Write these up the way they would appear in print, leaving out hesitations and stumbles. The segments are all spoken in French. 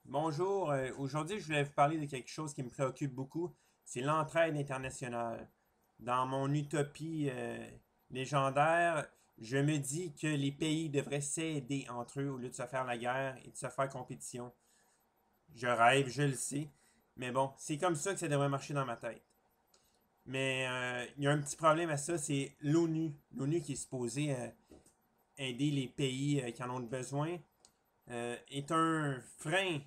Bonjour, aujourd'hui je voulais vous parler de quelque chose qui me préoccupe beaucoup, c'est l'entraide internationale. Dans mon utopie légendaire, je me dis que les pays devraient s'aider entre eux au lieu de se faire la guerre et de se faire compétition. Je rêve, je le sais, mais bon, c'est comme ça que ça devrait marcher dans ma tête. Mais il y a un petit problème à ça, c'est l'ONU. L'ONU qui est supposée aider les pays qui en ont besoin, est un frein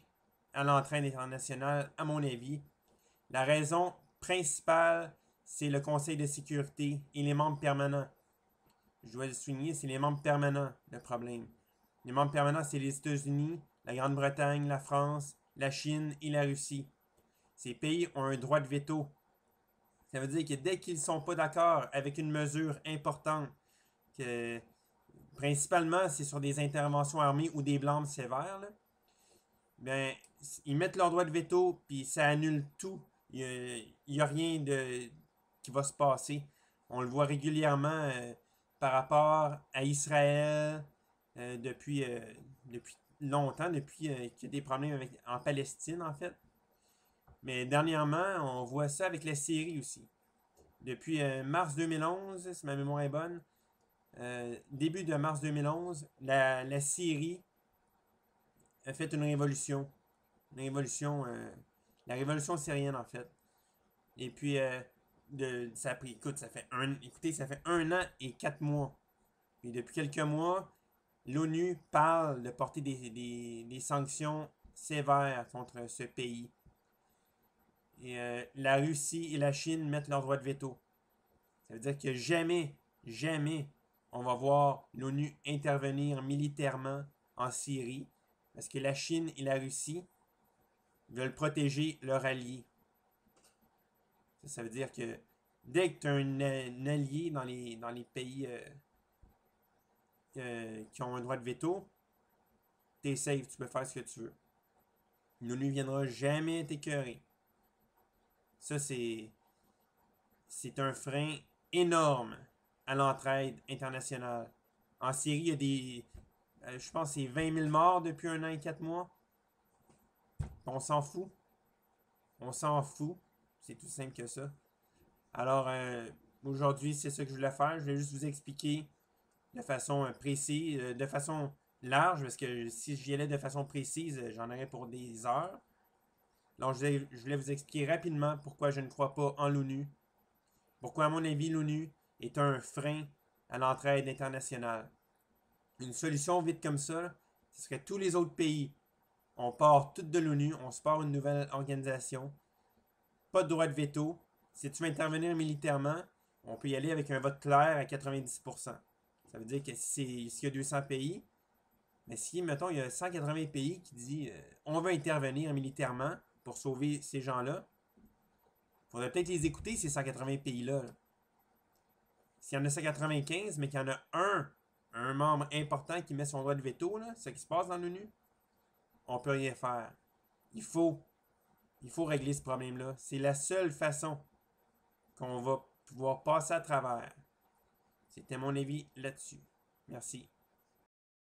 à l'entraîne internationale, à mon avis. La raison principale, c'est le Conseil de sécurité et les membres permanents. Je dois le souligner, c'est les membres permanents le problème. Les membres permanents, c'est les États-Unis, la Grande-Bretagne, la France, la Chine et la Russie. Ces pays ont un droit de veto. Ça veut dire que dès qu'ils ne sont pas d'accord avec une mesure importante, que principalement c'est sur des interventions armées ou des blâmes sévères, là, ben, ils mettent leur droit de veto, puis ça annule tout. Il y a rien qui va se passer. On le voit régulièrement par rapport à Israël depuis longtemps, depuis qu'il y a des problèmes en Palestine, en fait. Mais dernièrement, on voit ça avec la Syrie aussi. Depuis mars 2011, si ma mémoire est bonne, début de mars 2011, la Syrie a fait une révolution. Une révolution, la révolution syrienne en fait. Et puis, ça a pris, écoutez, ça fait 1 an et 4 mois. Et depuis quelques mois, l'ONU parle de porter des sanctions sévères contre ce pays. Et la Russie et la Chine mettent leur droit de veto. Ça veut dire que jamais, jamais, on va voir l'ONU intervenir militairement en Syrie. Parce que la Chine et la Russie veulent protéger leurs alliés. Ça veut dire que dès que tu as un allié dans les pays qui ont un droit de veto, t'es safe, tu peux faire ce que tu veux. L'ONU ne viendra jamais t'écœurer. Ça, c'est un frein énorme à l'entraide internationale. En Syrie, il y a je pense que c'est 20 000 morts depuis 1 an et 4 mois. On s'en fout. On s'en fout. C'est tout simple que ça. Alors, aujourd'hui, c'est ça que je voulais faire. Je voulais juste vous expliquer de façon précise, de façon large, parce que si j'y allais de façon précise, j'en aurais pour des heures. Donc, je voulais vous expliquer rapidement pourquoi je ne crois pas en l'ONU, pourquoi, à mon avis, l'ONU est un frein à l'entraide internationale. Une solution vite comme ça, ce serait tous les autres pays. On part tout de l'ONU, on se part une nouvelle organisation, pas de droit de veto. Si tu veux intervenir militairement, on peut y aller avec un vote clair à 90%. Ça veut dire que s'il y a 200 pays, mais si, mettons, il y a 180 pays qui disent on veut intervenir militairement pour sauver ces gens-là, il faudrait peut-être les écouter, ces 180 pays-là. S'il y en a 195, mais qu'il y en a un membre important qui met son droit de veto, là, ce qui se passe dans l'ONU, on peut rien faire. Il faut, il faut régler ce problème-là. C'est la seule façon qu'on va pouvoir passer à travers. C'était mon avis là-dessus. Merci.